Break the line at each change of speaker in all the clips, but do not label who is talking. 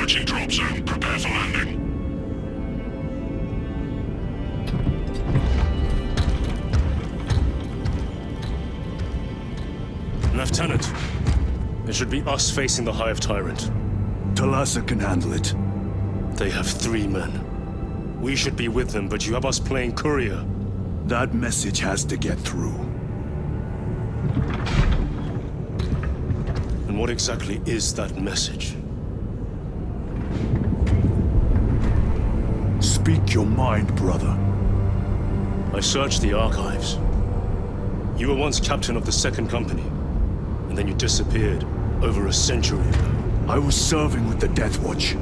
Approaching drop zone. Prepare for landing.
Lieutenant, it should be us facing the Hive Tyrant.
Talassa can handle it.
They have 3 men. We should be with them, but you have us playing courier.
That message has to get through.
And what exactly is that message?
Speak your mind, brother.
I searched the archives. You were once captain of the 2nd Company, and then you disappeared over a century ago.
I was serving with the Death Watch.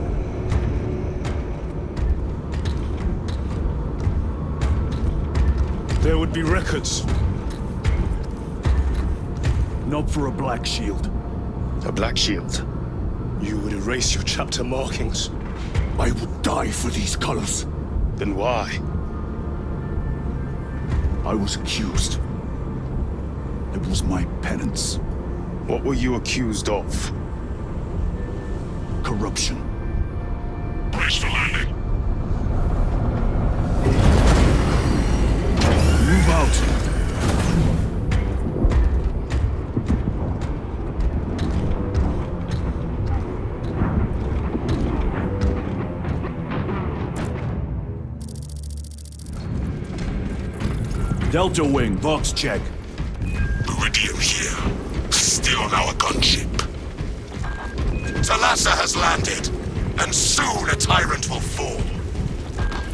There would be records.
Not for a Black Shield.
A Black Shield?
You would erase your chapter markings.
I would die for these colors.
Then why?
I was accused. It was my penance.
What were you accused of?
Corruption.
Brace for landing.
Move out. Delta Wing, box check.
Meridian here. Still our gunship. Talassa has landed, and soon a tyrant will fall.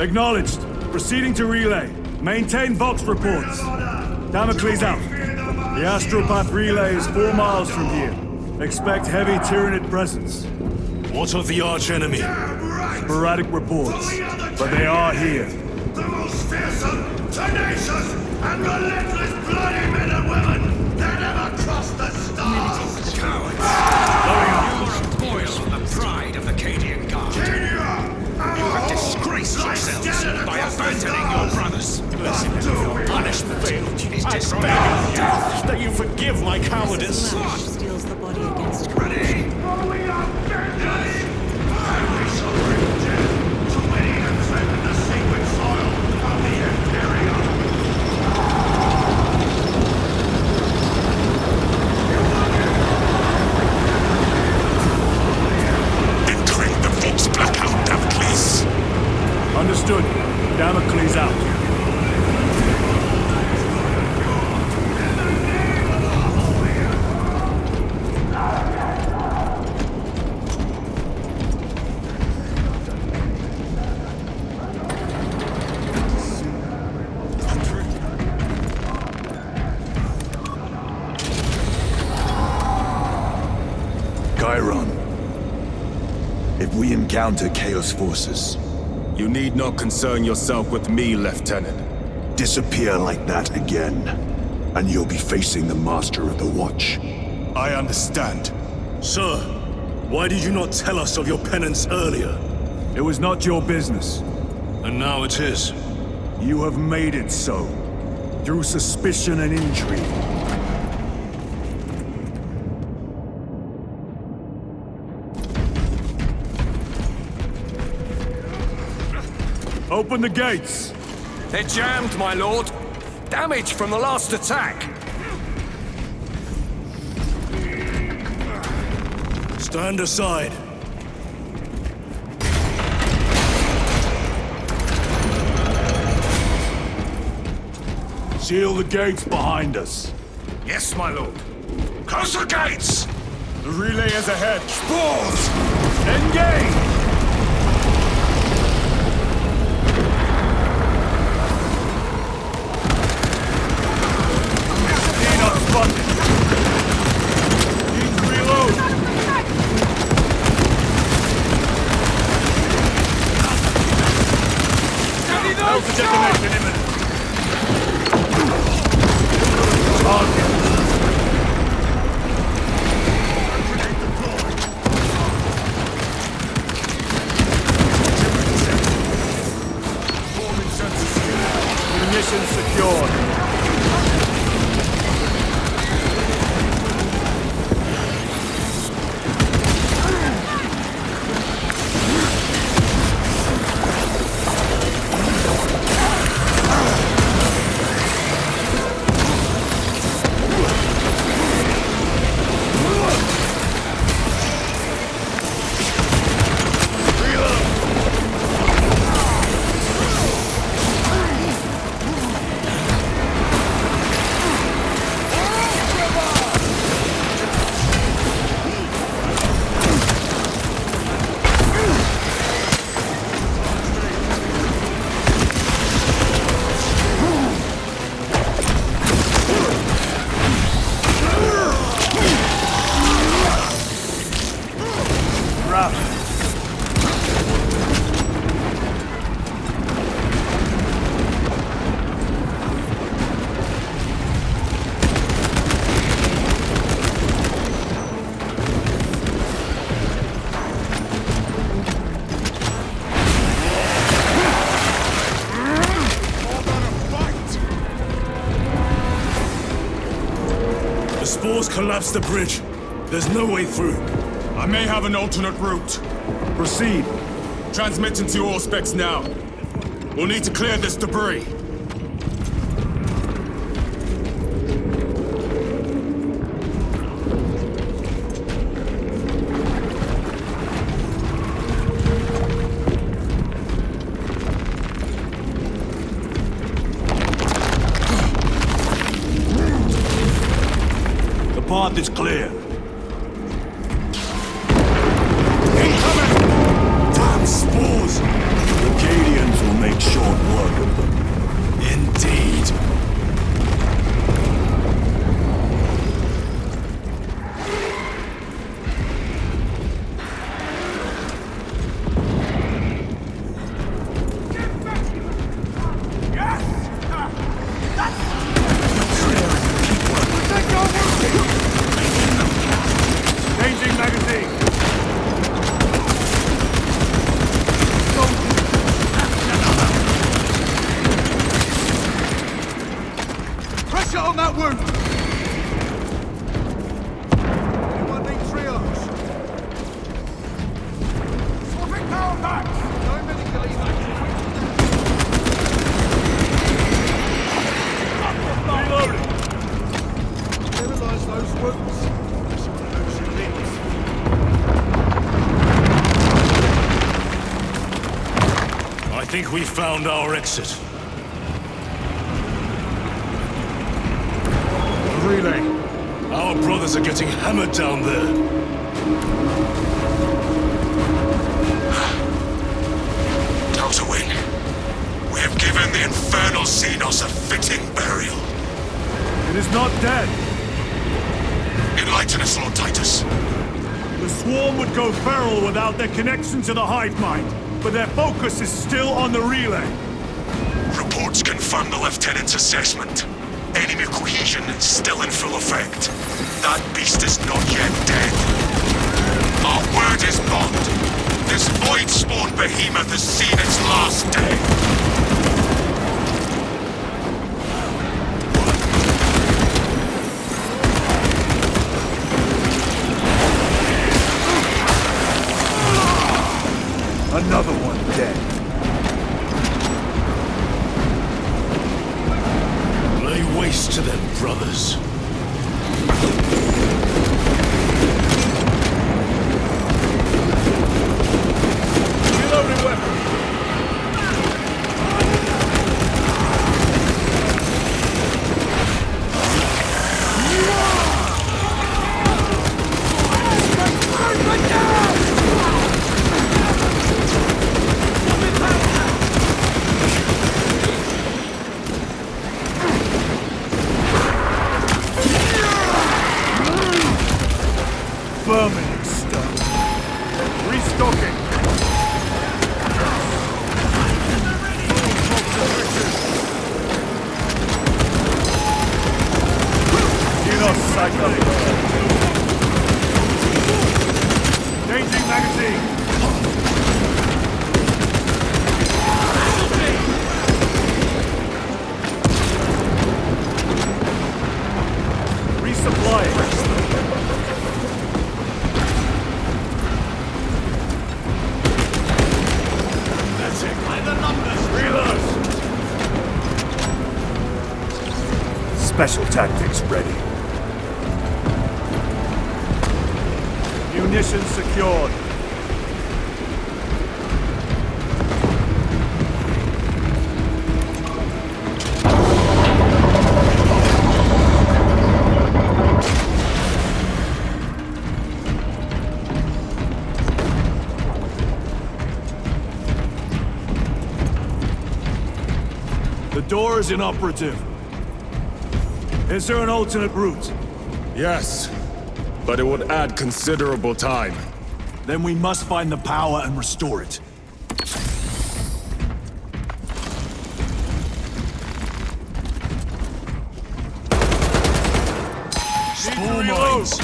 Acknowledged. Proceeding to relay. Maintain Vox reports. Damocles out. The Astropath relay is 4 miles from here. Expect heavy Tyranid presence.
What of the arch-enemy?
Sporadic reports, but they are here.
The most fearsome, tenacious, and relentless bloody men and women that ever crossed the stars!
Cowards! You're a foil of the pride of the Cadian Guard. You have disgraced yourselves by abandoning your brothers. Your punishment is despairing death.
That you forgive my cowardice.
Steals the body against
Ready?
Following our vengeance! And we shall bring death to any who tread the sacred soil of the Imperium! Entering the Vox blackout, Damocles!
Understood. Damocles out.
If we encounter Chaos forces,
You need not concern yourself with me, Lieutenant.
disappear like that again, and you'll be facing the Master of the Watch.
I understand.
Sir, why did you not tell us of your penance earlier?
It was not your business.
And now it is.
You have made it so. Through suspicion and intrigue. Open the gates!
They're jammed, my lord. Damage from the last attack.
Stand aside.
Seal the gates behind us.
Yes, my lord.
Close the gates!
The relay is ahead.
Spores!
Engage! Peanut funded. Need to reload. Alpha detonation imminent. Target.
spores collapsed the bridge. There's no way through.
I may have an alternate route.
Proceed.
Transmitting to all specs now. We'll need to clear this debris.
The path is clear.
Damn spores!
The Cadians will make short work of them.
Indeed.
Changing magazine.
Pressure on that wound! Anyone need triage? Swapping power back! No medical
Reloading.
Sterilize those wounds. Unless you want to lose your limbs.
I think we found our exit.
Relay.
Our brothers are getting hammered down there.
Delta-Wing, we have given the infernal Xenos a fitting burial.
It is not dead.
Enlighten us, Lord Titus.
The swarm would go feral without their connection to the hive mind, but their focus is still on the relay.
Reports confirm the Lieutenant's assessment. Enemy cohesion is still in full effect. That beast is not yet dead. Our word is bond. This void-spawn behemoth has seen its last day.
Another one dead.
Lay waste to them, brothers.
Reloading weapon. Vermin stuff. Restocking. Cycle. Changing magazine. Resupplying. That's it. By the numbers. Reload. Special tactics ready. Munitions secured. The door is inoperative. Is there an alternate route?
Yes, but it would add considerable time.
Then we must find the power and restore it.
Spore mines!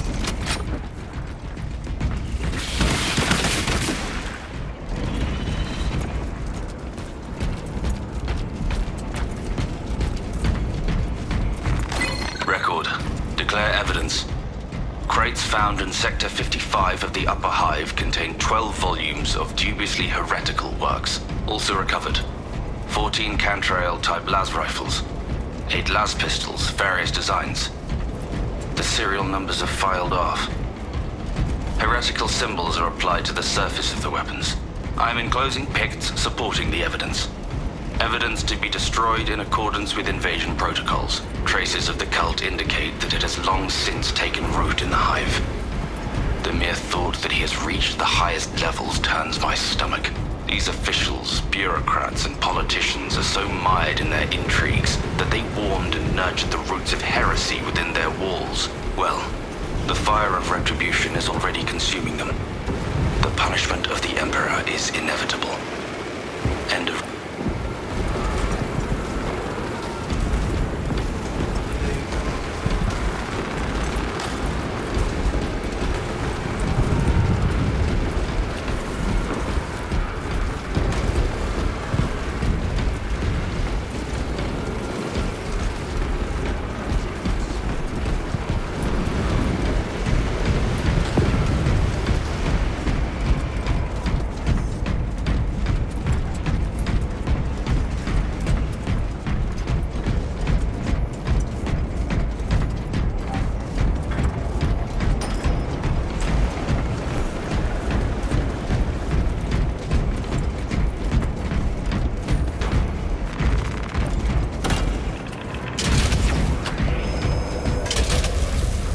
declare evidence. Crates found in Sector 55 of the Upper Hive contain 12 volumes of dubiously heretical works, also recovered. 14 Cantrail-type las rifles, 8 las pistols, various designs. The serial numbers are filed off. Heretical symbols are applied to the surface of the weapons. I am enclosing picts supporting the evidence. Evidence to be destroyed in accordance with invasion protocols. Traces of the cult indicate that it has long since taken root in the Hive. The mere thought that he has reached the highest levels turns my stomach. These officials, bureaucrats, and politicians are so mired in their intrigues that they warmed and nurtured the roots of heresy within their walls. Well, the fire of retribution is already consuming them. The punishment of the Emperor is inevitable. End of...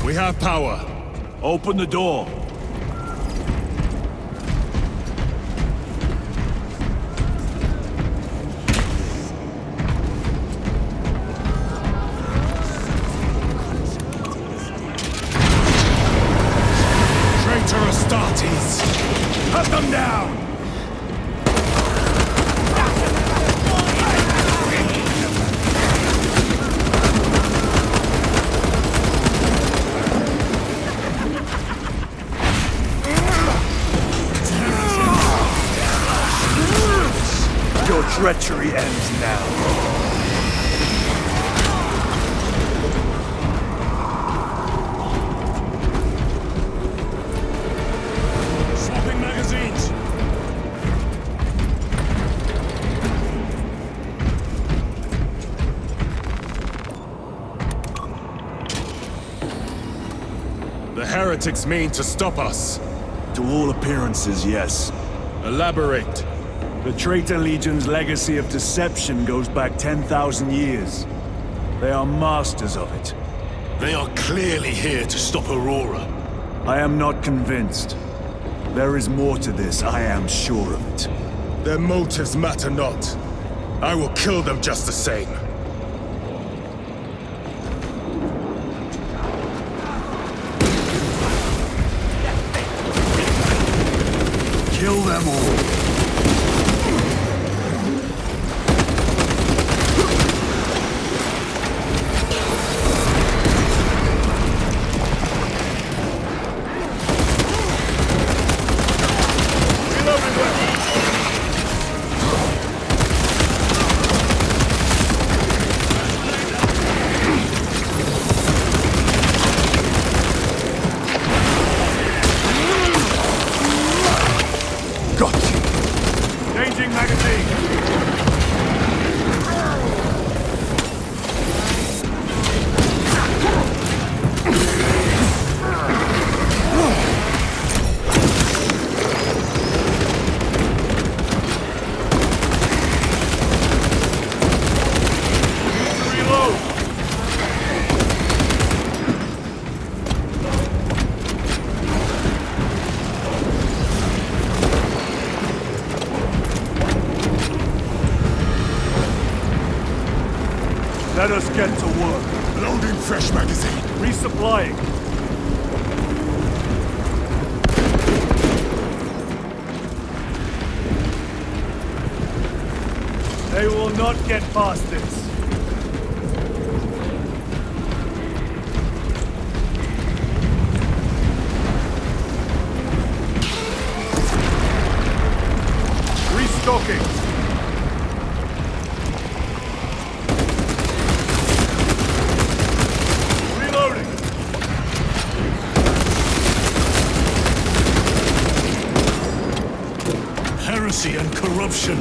We have power. Open the door. Traitor Astartes! Cut them down! Your treachery ends now. Swapping magazines.
The heretics mean to stop us.
To all appearances, yes.
Elaborate.
The Traitor Legion's legacy of deception goes back 10,000 years. They are masters of it.
They are clearly here to stop Aurora.
I am not convinced. There is more to this, I am sure of it.
Their motives matter not. I will kill them just the same.
Kill them all. Changing magazine! Let us get to work.
Loading fresh magazine.
Resupplying. They will not get past this. Restocking. Hypocrisy and corruption.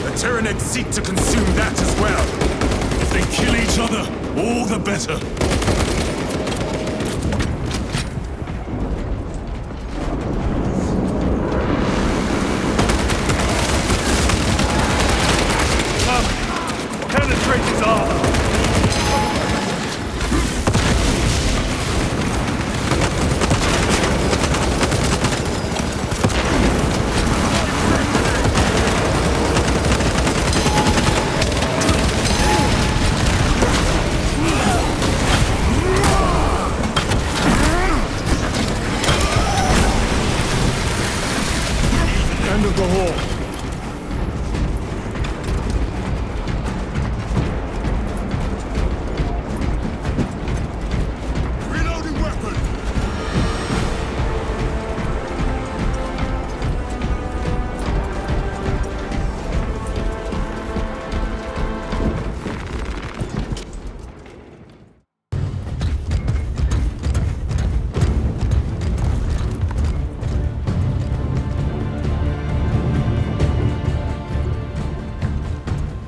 The Tyranids seek to consume that as well.
If they kill each other, all the better. Penetrate his armor! End of the hall.
Reloading weapon!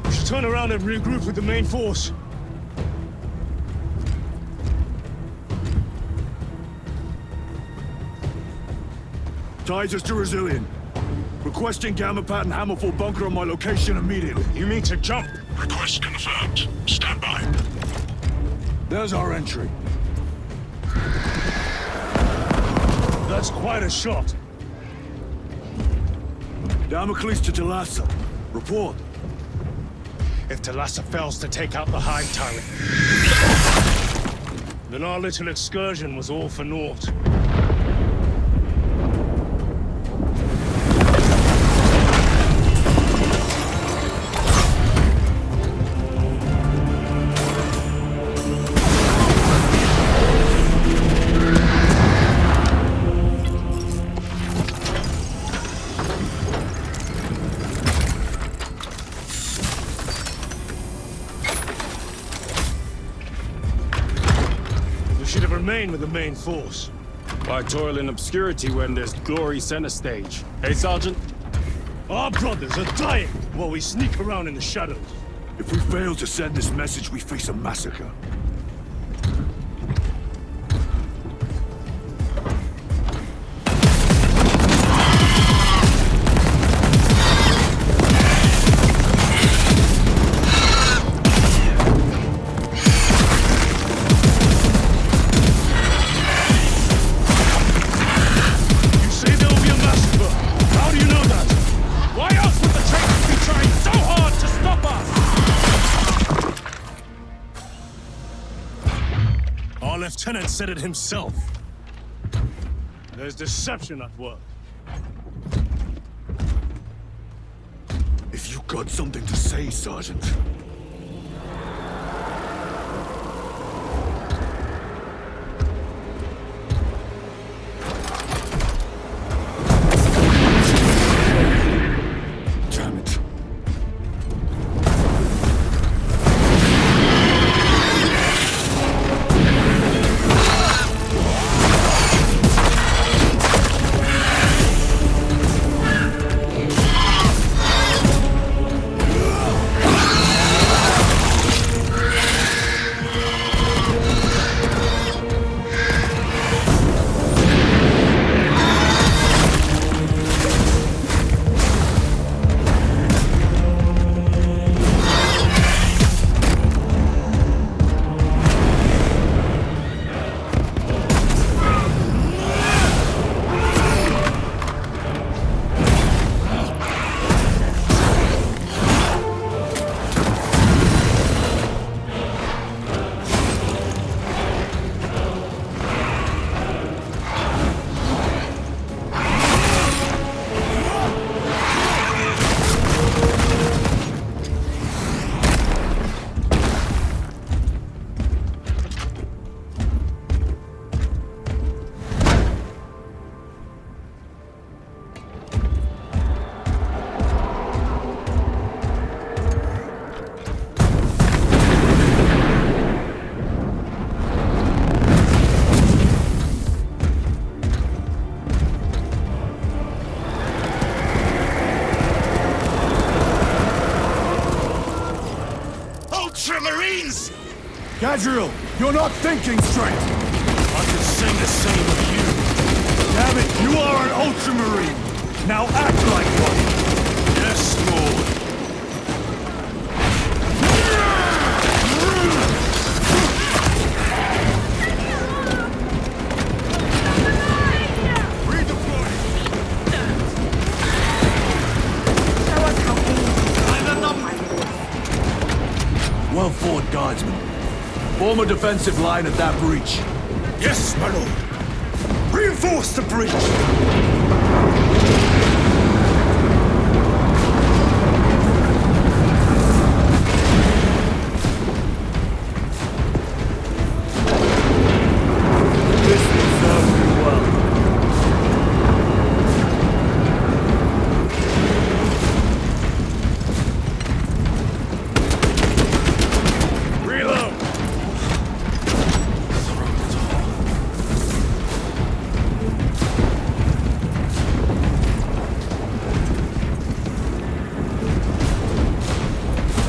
We should turn around and regroup with the main force.
Titus to Resilient. Requesting Gamma Pat and Hammerfall bunker on my location immediately.
You mean to jump?
Request confirmed. Stand by.
There's our entry.
That's quite a shot.
Damocles to Talassa. Report.
If Talassa fails to take out the Hive Tyrant,
Then our little excursion was all for naught. We should have remained with the main force.
why toil in obscurity when there's glory center stage? Hey, Sergeant?
Our brothers are dying while we sneak around in the shadows.
If we fail to send this message, we face a massacre.
Lieutenant said it himself. There's deception at work.
If you got something to say, Sergeant. Damn it. Gadriel, you're not thinking straight!
I could say the same of you.
Damn it, you are an Ultramarine! Now act like one!
Yes, Lord.
Well fought, Guardsman. Form a defensive line at that breach.
Yes, my lord.
Reinforce the breach! This will serve you well.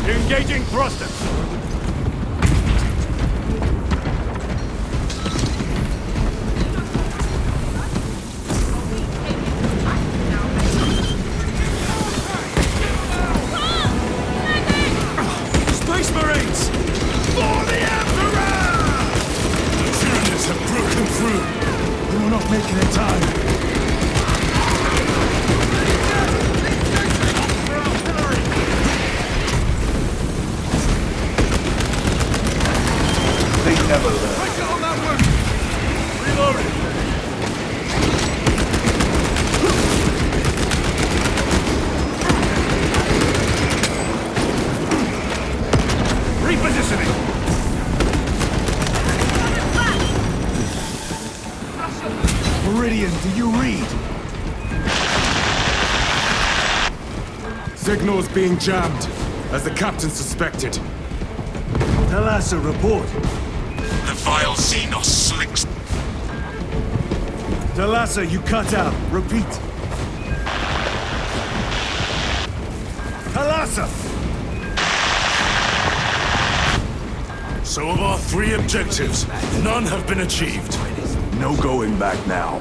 Engaging thrusters!
Space Marines! For the Emperor! The Tyranids have broken through.
We will not make it in time. They never learn.
Break it on that one!
Reloading! Repositioning! Meridian, do you read?
Signal's being jammed, as the captain suspected.
Thalassa, report.
The vile Xenos slinks.
Thalassa, you cut out. Repeat. Thalassa!
So of our 3 objectives, none have been achieved.
No going back now.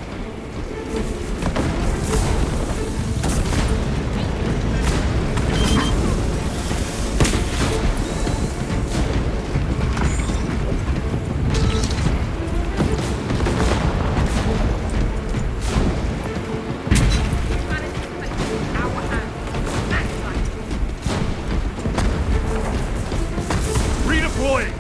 Redeploying!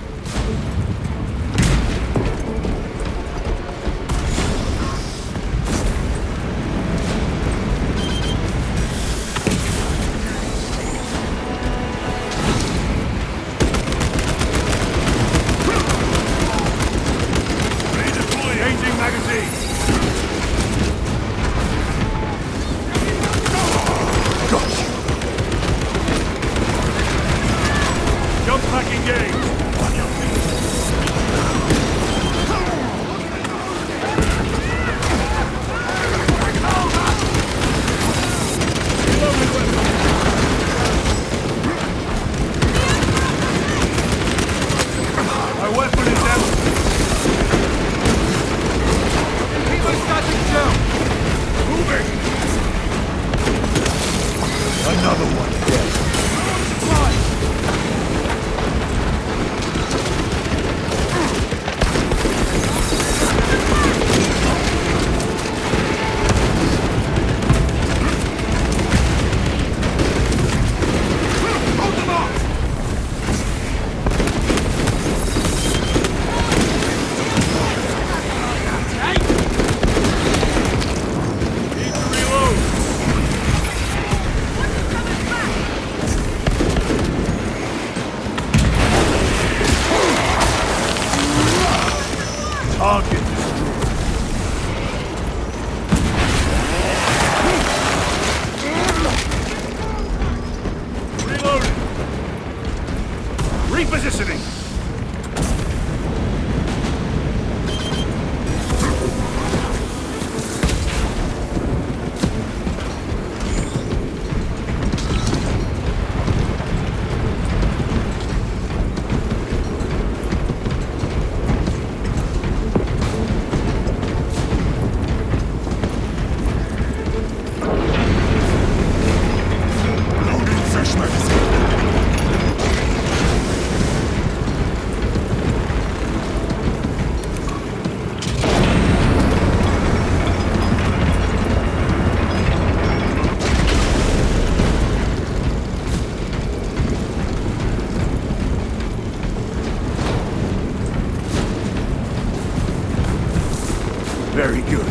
Very good.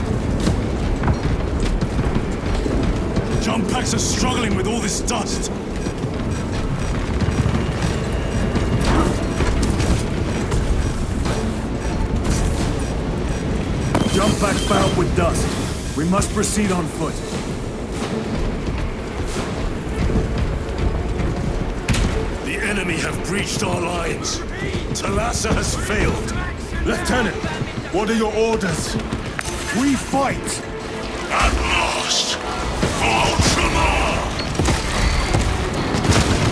Jump packs are struggling with all this dust.
Jump packs bound with dust. We must proceed on foot.
The enemy have breached our lines. Talassa has failed.
Lieutenant, what are your orders? We fight!
At last! For Ultramar!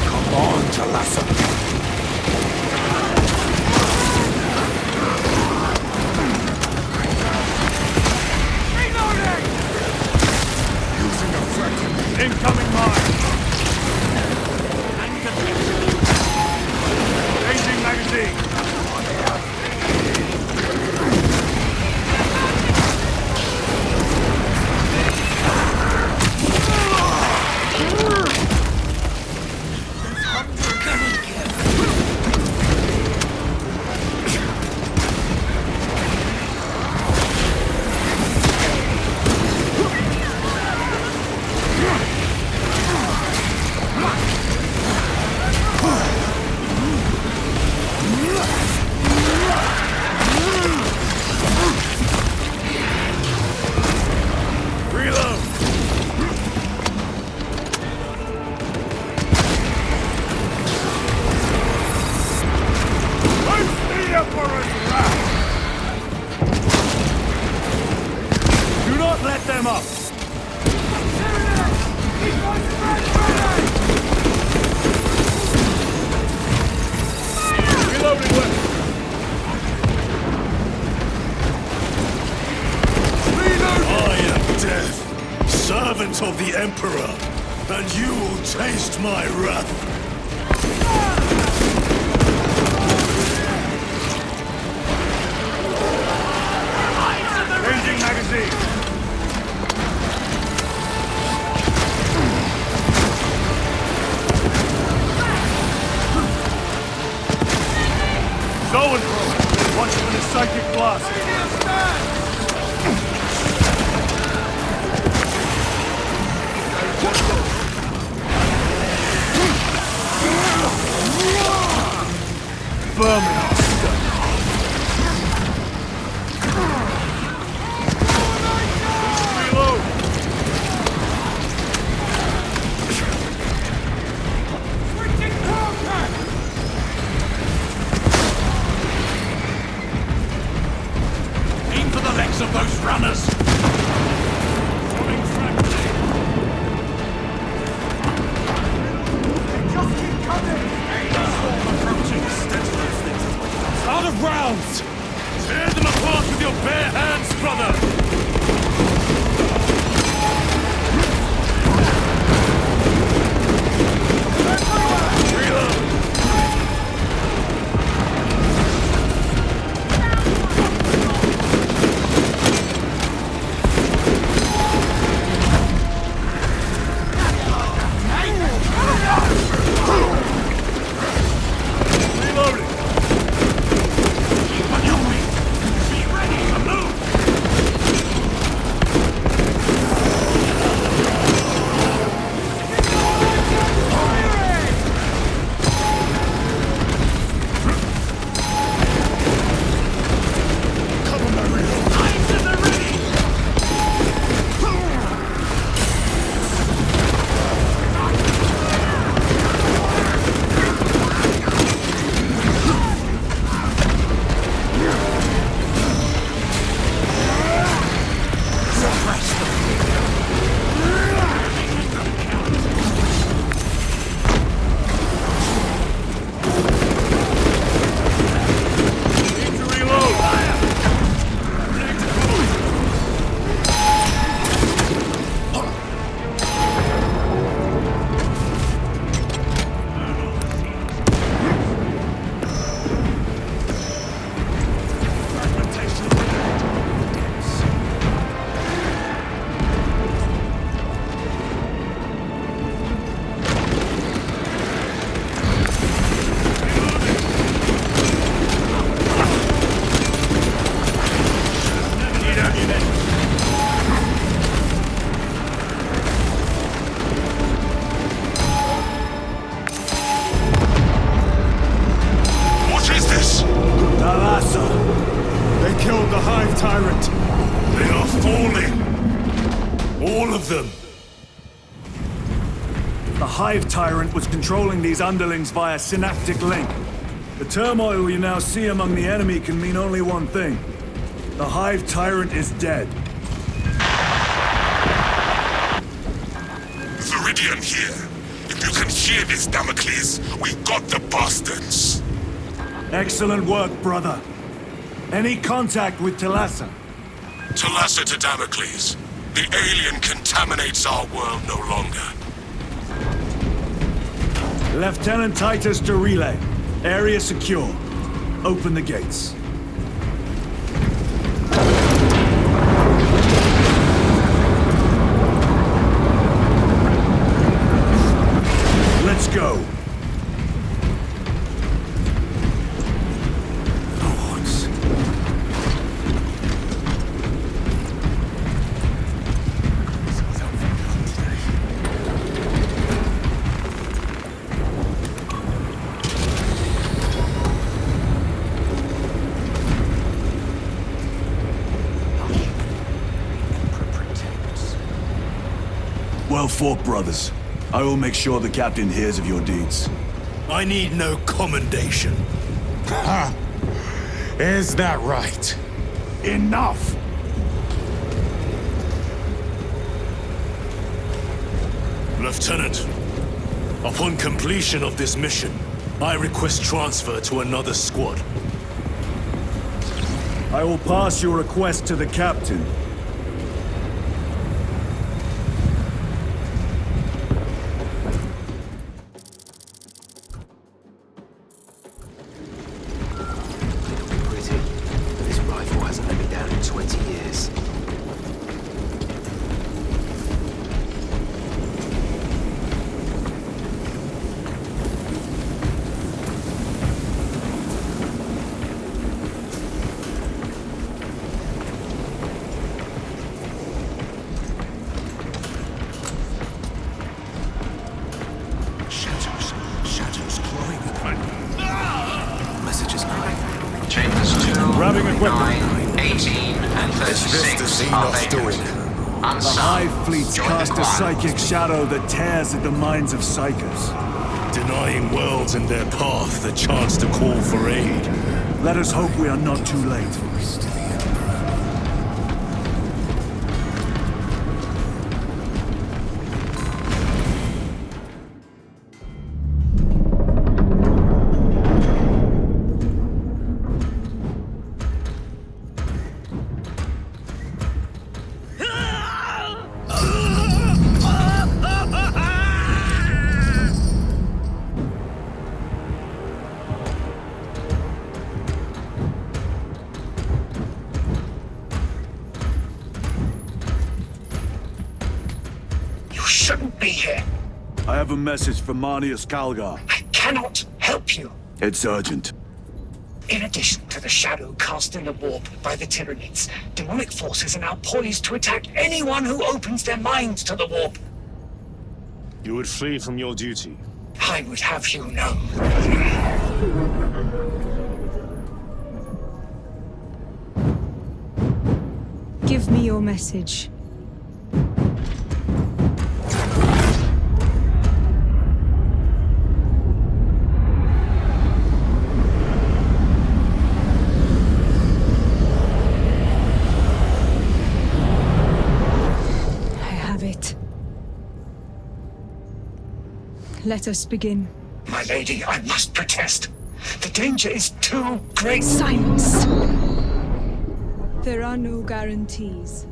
Come on, Talassa.
Incoming mine! Changing magazine! Do not let them up! Reloading weapon!
I am death, servant of the Emperor, and you will taste my wrath.
Changing magazine! Zoenfro! Watch for the psychic blast! Vermin!
Aim for the legs of those runners!
Out of rounds! Tear them apart with your bare hands, brother!
Keep on your feet! Be ready to move!
the Hive Tyrant.
They are falling. All of them.
The Hive Tyrant was controlling these underlings via synaptic link. The turmoil you now see among the enemy can mean only one thing. The Hive Tyrant is dead.
Viridian here. If you can hear this, Damocles, we got the bastards.
Excellent work, brother. Any contact with Talassa?
Talassa to Damocles. The alien contaminates our world no longer.
Lieutenant Titus to relay. Area secure. Open the gates. Let's go. Lords. Well fought, brothers. I will make sure the captain hears of your deeds.
I need no commendation.
Ha! Is that right?
Enough!
Lieutenant, upon completion of this mission, I request transfer to another squad.
I will pass your request to the captain.
This rifle hasn't let me down in 20 years. Shadows clawing at me. Messages coming.
Chambers 2,
Grabbing equipment.
9, 18, and 36 are vacant.
The Hive fleets cast a psychic shadow that tears at the minds of psychers.
Denying worlds in their path the chance to call for aid.
Let us hope we are not too late.
Shouldn't be here.
I have a message from Marnius Calgar.
I cannot help you.
It's urgent.
In addition to the shadow cast in the warp by the Tyranids, demonic forces are now poised to attack anyone who opens their minds to the warp.
You would flee from your duty.
I would have you know.
Give me your message. Let us begin.
My lady, I must protest. The danger is too great.
Silence! There are no guarantees.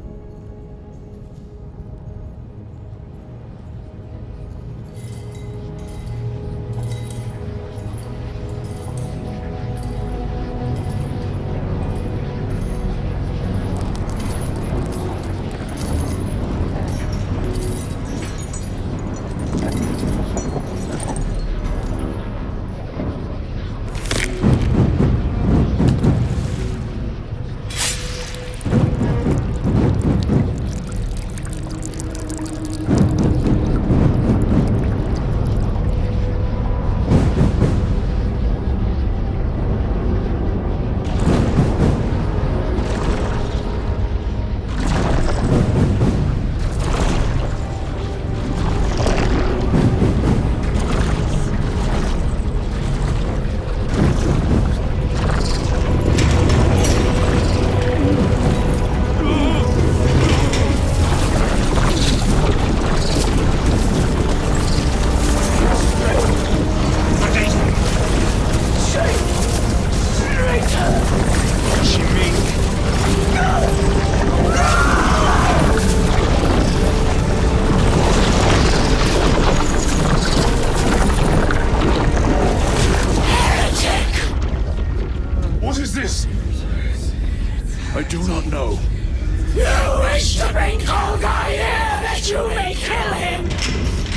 You wish to bring Kolgar here that you may kill him!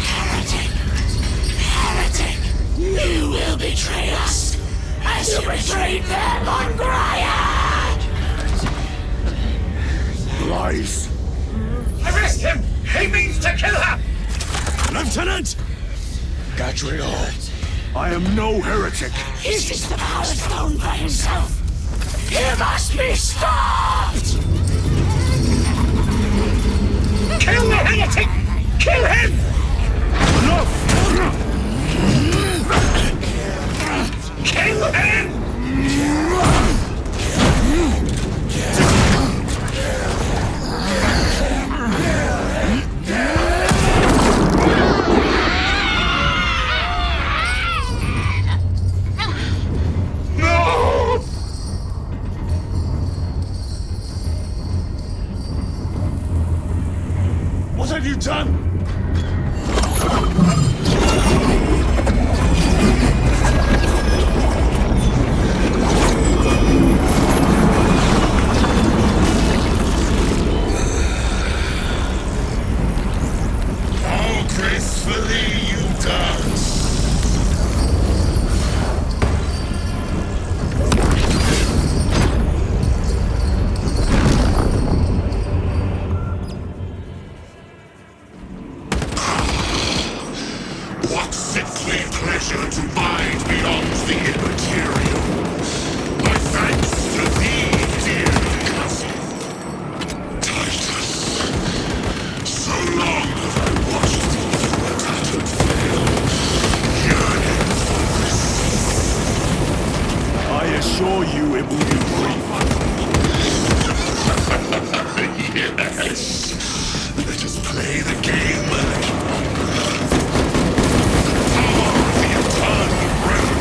Heretic! Heretic! You will betray us as you betrayed them on Grayad!
Lies.
Arrest him! He means to kill her!
Lieutenant!
Gadriel, I am no heretic.
Is this the power throne by himself? He must be stopped! Kill the heretic! Kill him!
Enough!
Kill him!
What have you done?
How gracefully you dance! What sickly pleasure to bide beyond the immaterial! My thanks to thee, dear cousin. Titus, so long have I watched thee through a tattered veil, yearning for this.
I assure you it will be brief.
Yes, let us play the game. The eternal realm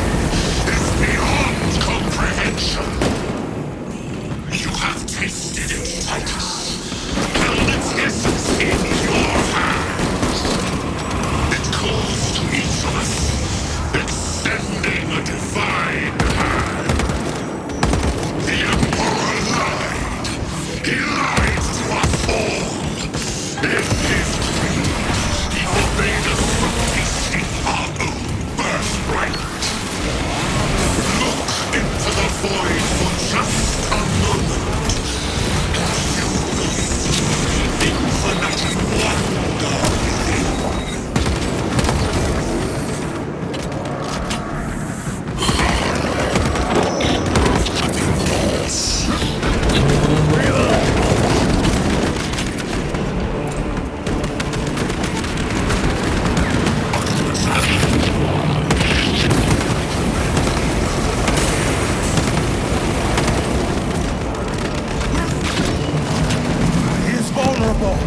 is beyond comprehension. You have tasted it, Titus. Held its essence in your hands. It calls to each of us, extending a divine hand. The Emperor lied. He lied to us all. In his greed, he forbade us from tasting our own birthright. Look into the void for just a moment, and you will see infinite wonder within.
He is vulnerable!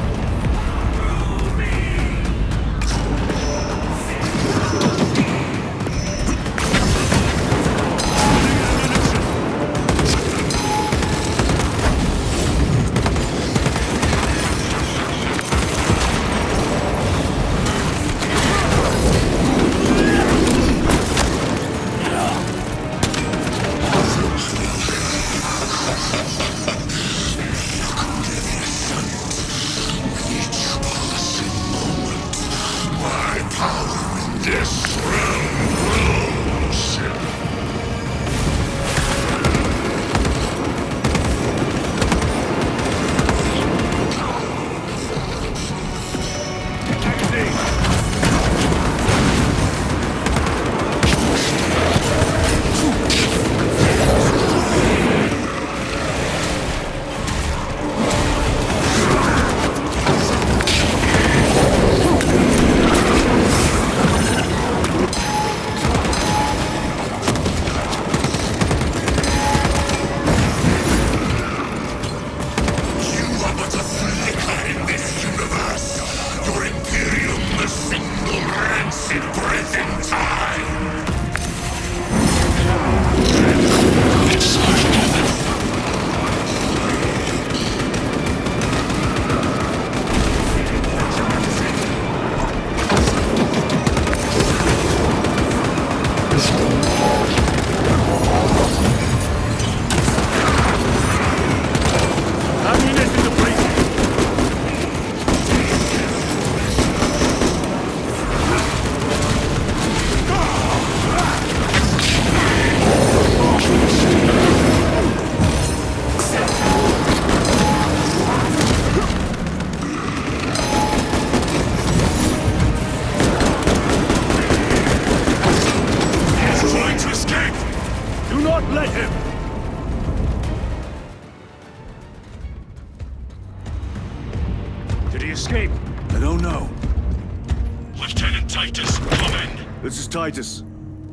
escape? I don't know.
Lieutenant Titus, come in.
This is Titus.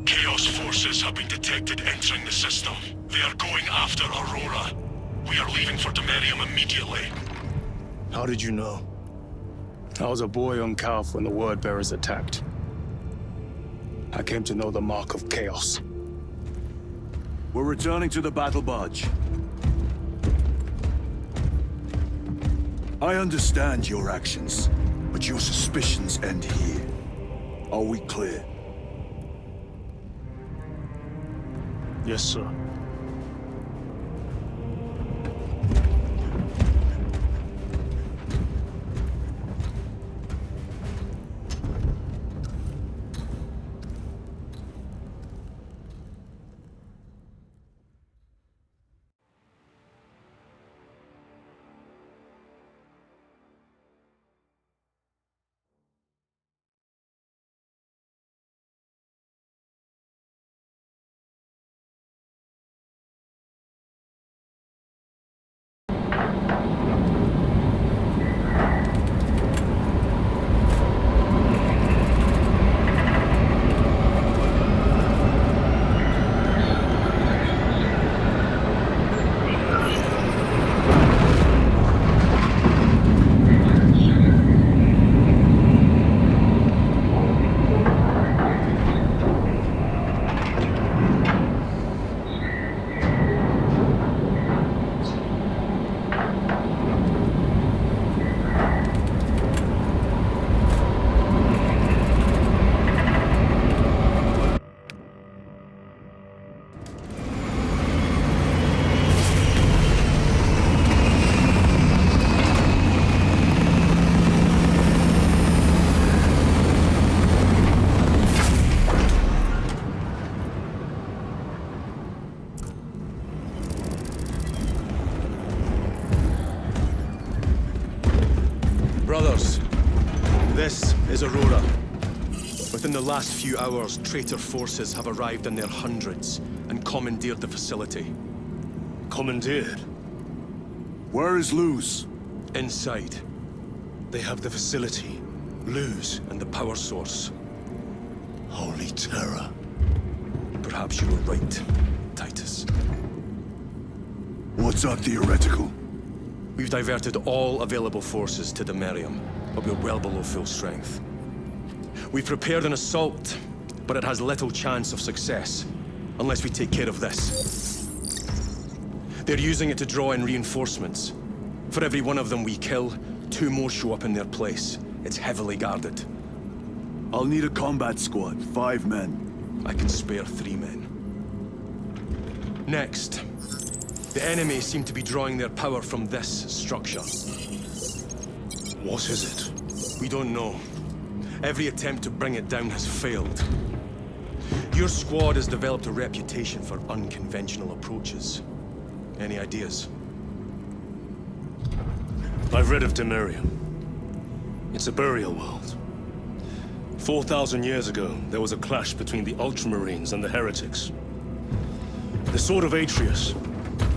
Chaos forces have been detected entering the system. They are going after Aurora. We are leaving for Demerium immediately.
How did you know?
I was a boy on Calf when the Word Bearers attacked. I came to know the mark of chaos.
We're returning to the battle barge. I understand your actions, but your suspicions end here. Are we clear?
Yes, sir.
Brothers, this is Aurora. Within the last few hours, traitor forces have arrived in their hundreds and commandeered the facility.
Commandeered?
Where is Luz?
Inside.
They have the facility, Luz,
And the power source.
Holy terror.
Perhaps you were right, Titus.
What's our theoretical?
We've diverted all available forces to Demerium, but we're well below full strength. We've prepared an assault, but it has little chance of success, unless we take care of this. They're using it to draw in reinforcements. For every one of them we kill, 2 more show up in their place. It's heavily guarded.
I'll need a combat squad, 5 men.
I can spare 3 men. Next, the enemy seem to be drawing their power from this structure.
What is it?
We don't know. Every attempt to bring it down has failed. Your squad has developed a reputation for unconventional approaches. Any ideas?
I've read of Demerium. It's a burial world. 4,000 years ago, there was a clash between the Ultramarines and the Heretics. The Sword of Atreus,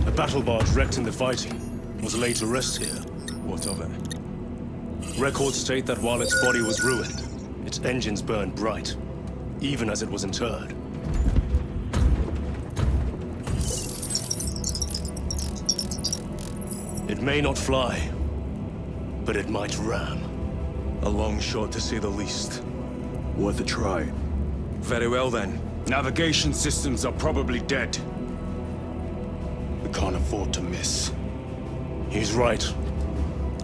a battle barge wrecked in the fighting, was laid to rest here.
What of it?
Records state that while its body was ruined, its engines burned bright, even as it was interred. It may not fly, but it might ram.
A long shot, to say the least.
Worth a try.
Very well, then.
Navigation systems are probably dead.
We can't afford to miss.
He's right.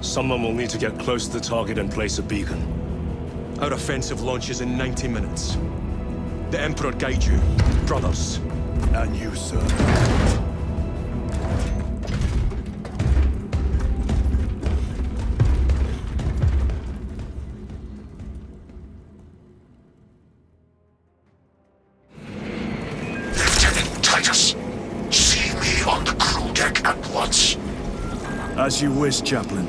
Someone will need to get close to the target and place a beacon.
Our offensive launches in 90 minutes. The Emperor guide you, brothers.
And you, sir.
Lieutenant Titus, see me on the crew deck at once.
As you wish, Chaplain.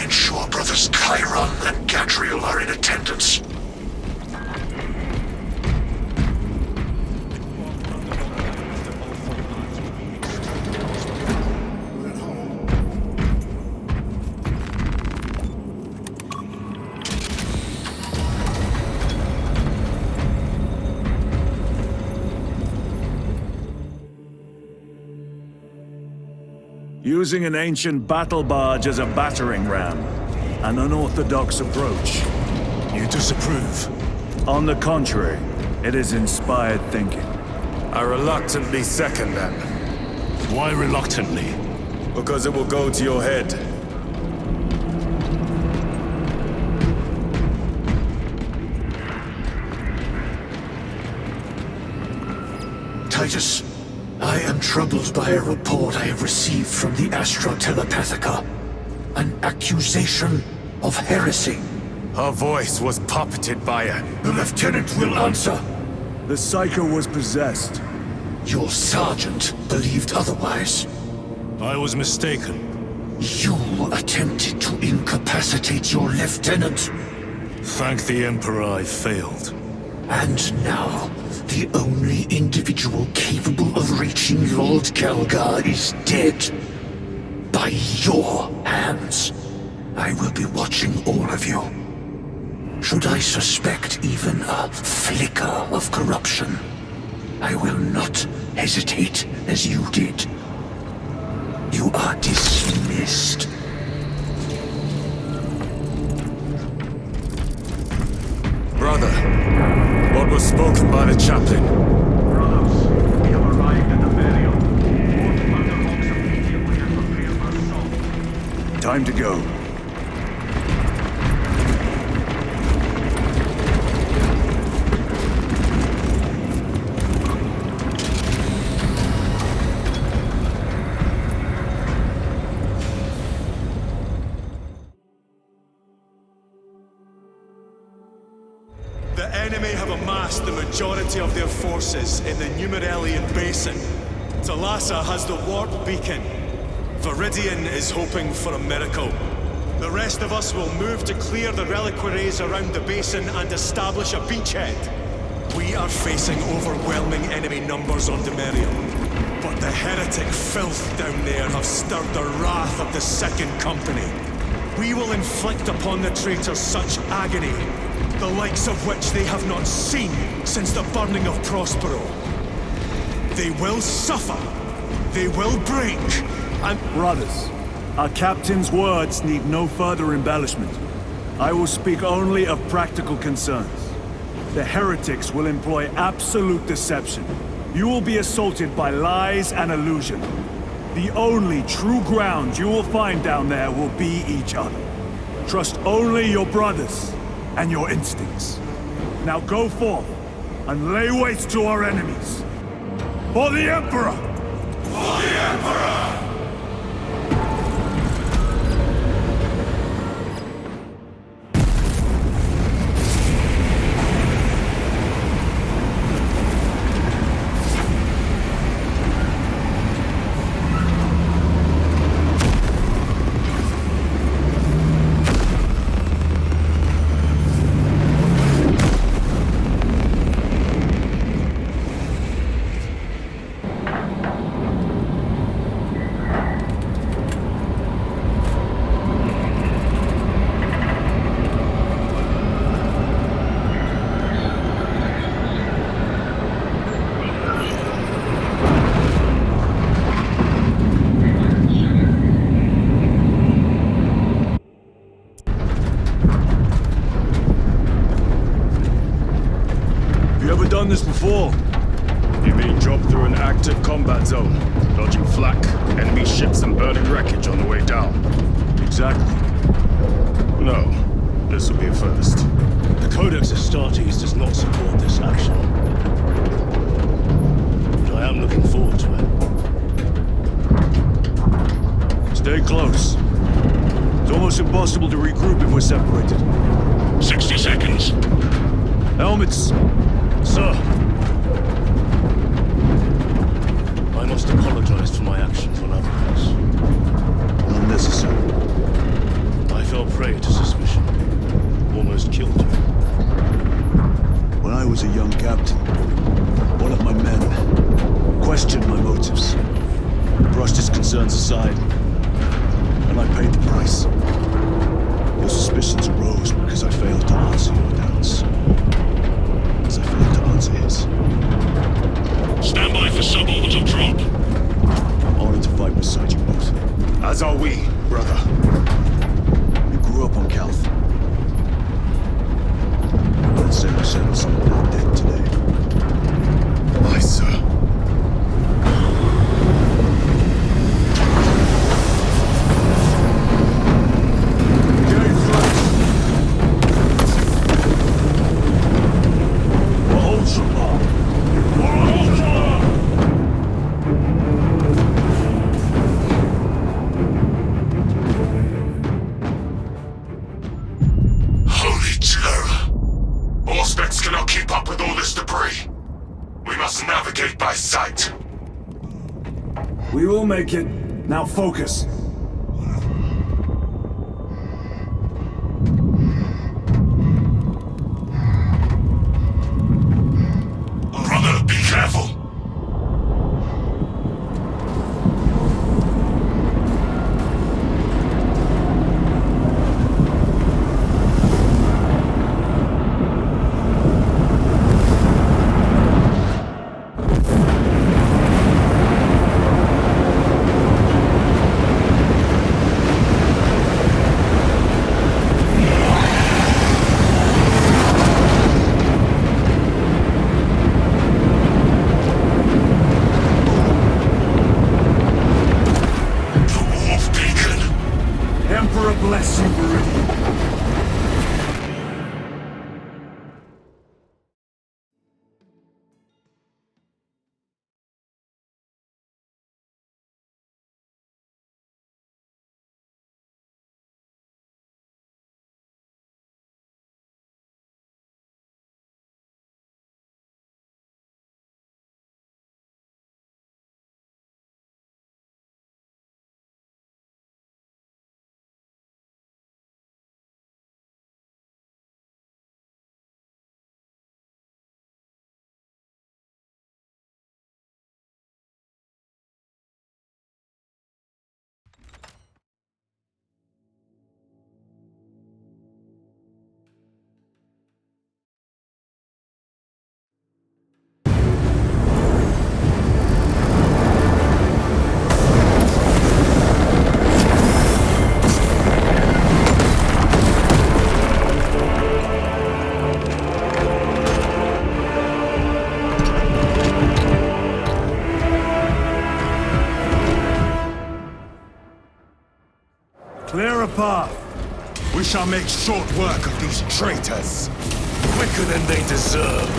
Ensure brothers Chiron and Gadriel are in attendance.
using an ancient battle barge as a battering ram. An unorthodox approach.
You disapprove?
On the contrary, it is inspired thinking.
I reluctantly second that.
Why reluctantly?
Because it will go to your head.
Titus, I am troubled by a report I have received from the Astro Telepathica. An accusation of heresy.
Her voice was puppeted by it.
The lieutenant will answer.
The Psycho was possessed.
Your sergeant believed otherwise.
I was mistaken.
You attempted to incapacitate your lieutenant.
Thank the Emperor I failed.
And now, the only individual capable of reaching Lord Kelgar is dead. By your hands. I will be watching all of you. Should I suspect even a flicker of corruption, I will not hesitate as you did. You are dismissed.
Brother, what was spoken by the chaplain?
Brothers, we have arrived at the burial. All thunderbolts immediately and prepare for assault.
Time to go.
The enemy have amassed the majority of their forces in the Numerelian Basin. Talassa has the warp beacon. Viridian is hoping for a miracle. The rest of us will move to clear the reliquaries around the basin and establish a beachhead. We are facing overwhelming enemy numbers on Demerium. But the heretic filth down there have stirred the wrath of the Second Company. We will inflict upon the traitors such agony, the likes of which they have not seen since the burning of Prospero. They will suffer, they will break, and...
Brothers, our captain's words need no further embellishment. I will speak only of practical concerns. The heretics will employ absolute deception. You will be assaulted by lies and illusion. The only true ground you will find down there will be each other. Trust only your brothers and your instincts. Now go forth and lay waste to our enemies. For the Emperor!
For the Emperor!
Done this before.
You mean drop through an active combat zone, dodging flak, enemy ships and burning wreckage on the way down?
Exactly.
No, this will be a first.
The Codex Astartes does not support this action. But I am looking forward to it.
Stay close. It's almost impossible to regroup if we're separated.
60 seconds.
Helmets!
Sir! I must apologize for my actions on Outposts.
Unnecessary.
I fell prey to suspicion. Almost killed you.
When I was a young captain, one of my men questioned my motives, brushed his concerns aside, and I paid the price. Your suspicions arose because I failed to answer your doubts. As I failed to answer his.
Stand by for suborbital drop.
Honored to fight beside
sir. You grew up on Calth. Let's say we settle some of that debt today. Aye, sir.
We will make it. Now focus.
Brother, be careful!
Bless you, Meridian. Clear a path.
We shall make short work of these traitors. Quicker than they deserve.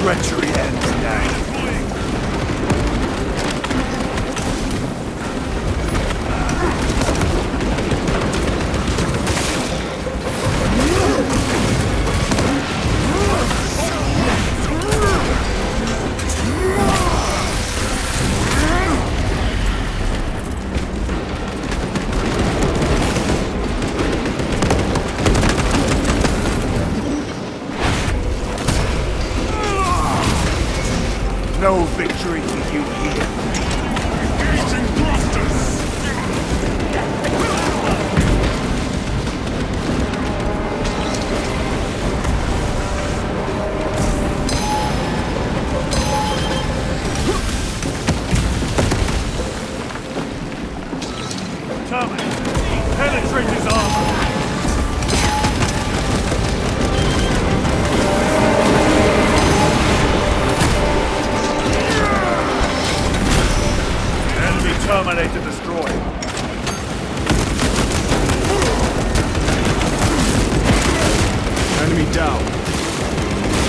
Treachery ends now. No victory for you here. Engaging thrusters! Terminate! Penetrate his armor! Terminator destroyed.
Enemy down.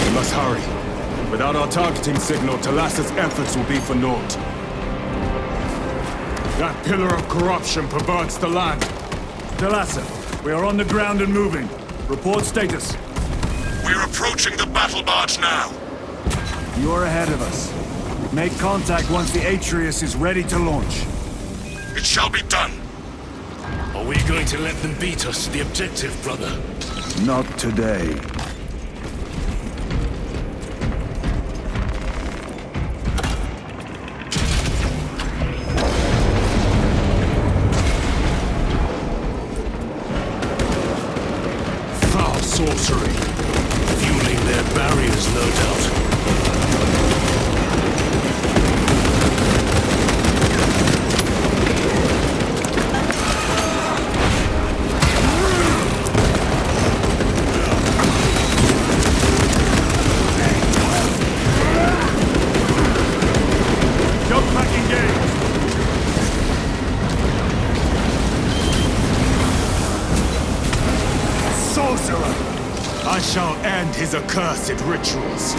We must hurry. Without our target
hunting signal, Talassa's efforts will be for naught. That pillar of corruption perverts the land. Talassa, we are on the ground and moving. Report status.
We're approaching the battle barge now.
You're ahead of us. Make contact once the Atreus is ready to launch.
It shall be done.
Are we going to let them beat us to the objective, brother?
Not today.
Foul sorcery. Fueling their barriers, no doubt.
I shall end his accursed rituals.